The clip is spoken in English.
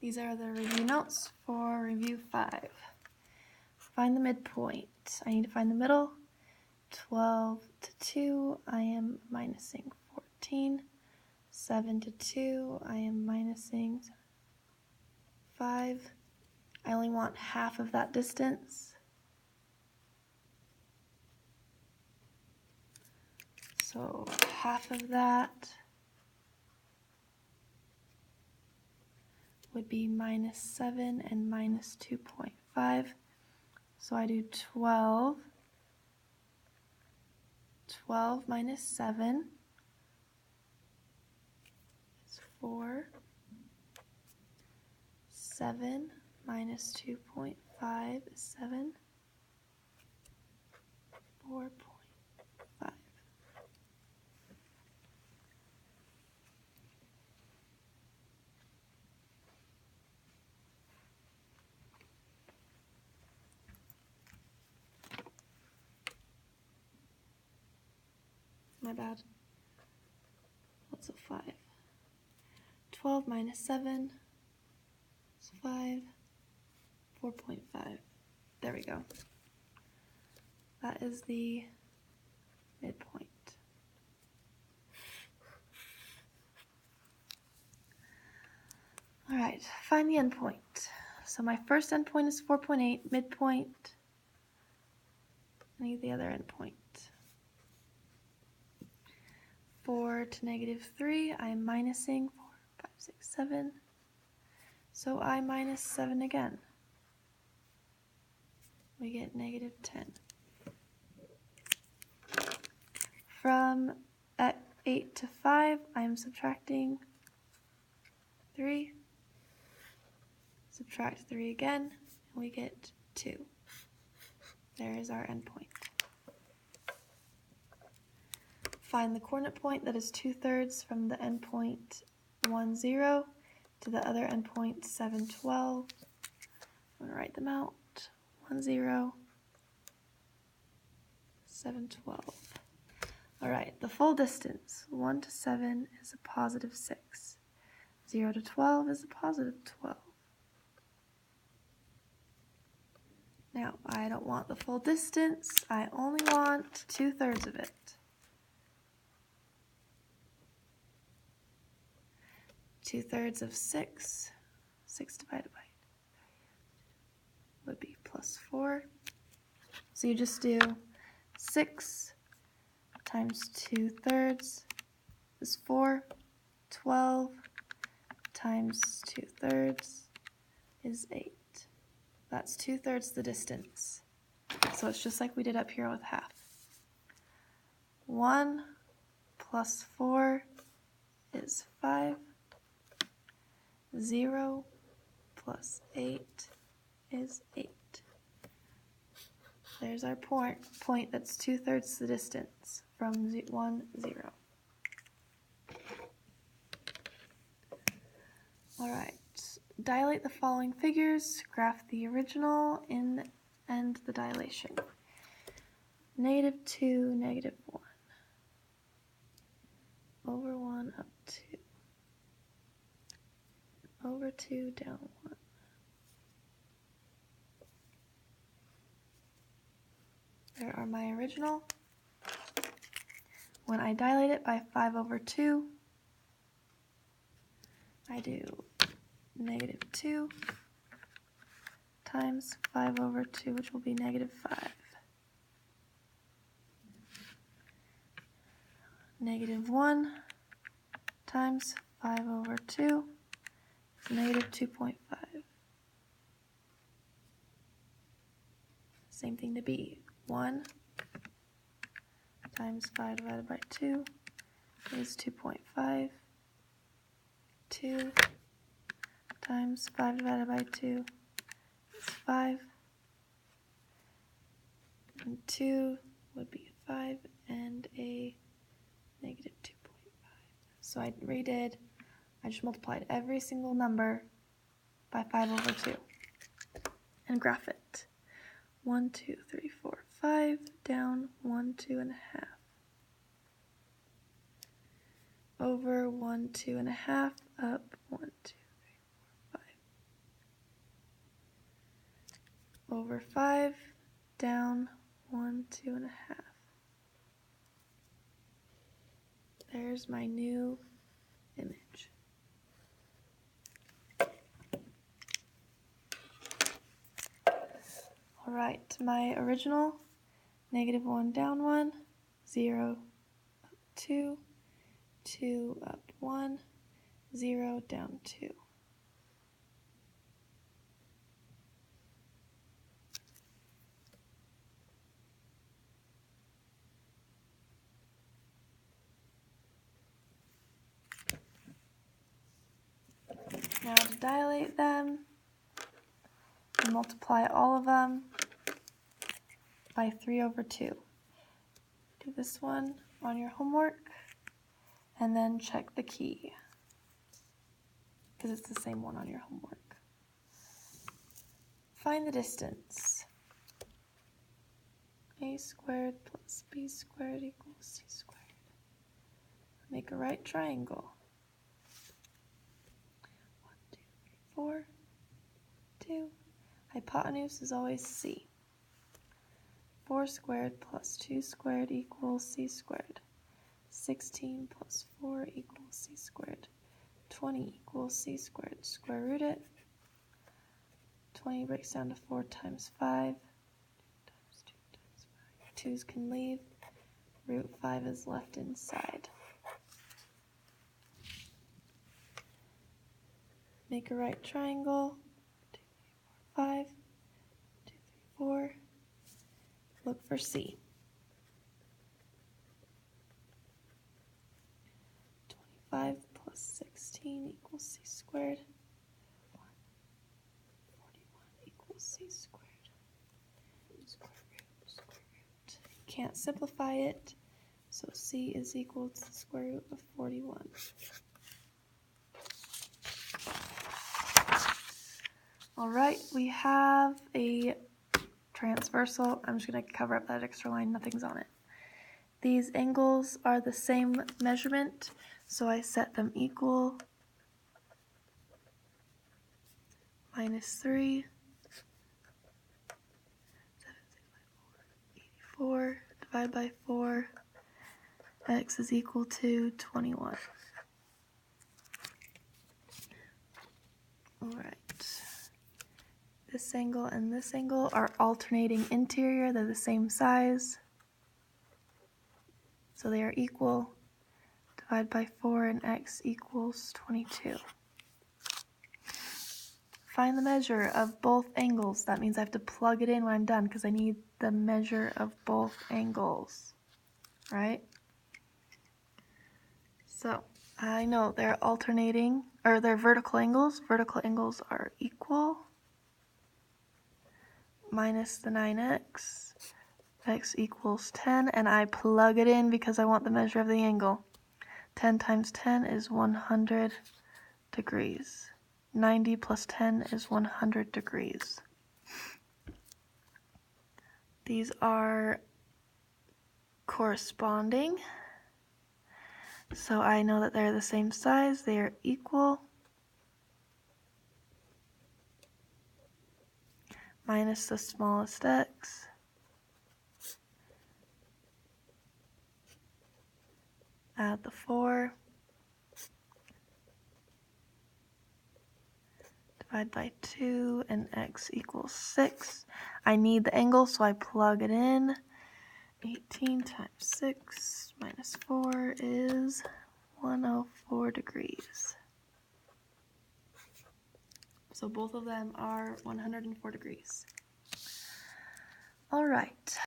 These are the review notes for review 5. Find the midpoint. I need to find the middle. 12 to 2, I am minusing 14. 7 to 2, I am minusing 5. I only want half of that distance. So half of that would be minus 7 and minus 2.5. So I do 12. 12 minus 7 is 4. 7 minus 2.5 is 7. 4.5. My bad. What's a 5? 12 minus 7 is 5. 4.5. There we go. That is the midpoint. All right, find the endpoint. So my first endpoint is 4.8, midpoint. I need the other endpoint. 4 to negative 3, I am minusing 4, 5, 6, 7. So I minus 7 again. We get negative 10. From at 8 to 5, I am subtracting 3. Subtract 3 again, and we get 2. There is our endpoint. Find the coordinate point that is 2/3 from the endpoint 1, 0 to the other endpoint 7, 12. I'm going to write them out. 1, 0, 7, 12. All right, the full distance, 1 to 7 is a positive 6. 0 to 12 is a positive 12. Now, I don't want the full distance. I only want 2/3 of it. 2/3 of 6, 6 divided by 3 would be plus 4. So you just do 6 times 2/3 is 4. 12 times 2/3 is 8. That's 2/3 the distance. So it's just like we did up here with half. 1 plus 4 is 5. 0 plus 8 is 8. There's our point that's 2/3 the distance from 1, 0. All right, dilate the following figures, graph the original and the dilation. -2, -1. Over 1, up 2. Over 2, down 1. There are my original. When I dilate it by 5/2, I do -2 times 5/2, which will be -5. -1 times 5/2 is -2.5. Same thing to B. 1 times 5 divided by 2 is 2.5. 2 times 5 divided by 2 is 5. And 2 would be 5 and a -2.5. So I redid, I just multiplied every single number by 5/2 and graph it. 1, 2, 3, 4, 5, down 1, 2.5. Over 1, 2.5, up 1, 2, 3, 4, 5. 5, down 1, 2.5. There's my new image. All right, my original, -1, down 1, 0, up 2, 2, up 1, 0, down 2. Now to dilate them, and multiply all of them by 3/2. Do this one on your homework, and then check the key, because it's the same one on your homework. Find the distance. A squared plus b squared equals c squared. Make a right triangle. 1, 2, 3, 4, 2. Hypotenuse is always c. 4 squared plus 2 squared equals c squared. 16 plus 4 equals c squared. 20 equals c squared. Square root it. 20 breaks down to 4 times 5. 2 times 2 times 5. 2's can leave. Root 5 is left inside. Make a right triangle. 2, 3, 4, 5. 2, 3, 4. Look for C. 25 plus 16 equals c squared. 41 equals c squared. Square root. Can't simplify it, so c is equal to the square root of 41. All right, we have a transversal. I'm just going to cover up that extra line, nothing's on it. These angles are the same measurement, so I set them equal. -3, 84, divide by 4, x is equal to 21. All right. This angle and this angle are alternating interior. They're the same size, so they are equal. Divide by 4 and x equals 22. Find the measure of both angles. That means I have to plug it in when I'm done because I need the measure of both angles, right? So I know they're alternating, or they're vertical angles. Vertical angles are equal. Minus the 9x, x equals 10, and I plug it in because I want the measure of the angle. 10 times 10 is 100 degrees. 90 plus 10 is 100 degrees. These are corresponding, so I know that they're the same size, they are equal. Minus the smallest x. Add the 4. Divide by 2, and x equals 6. I need the angle, so I plug it in. 18 times 6 minus 4 is 104 degrees. So both of them are 104 degrees. All right.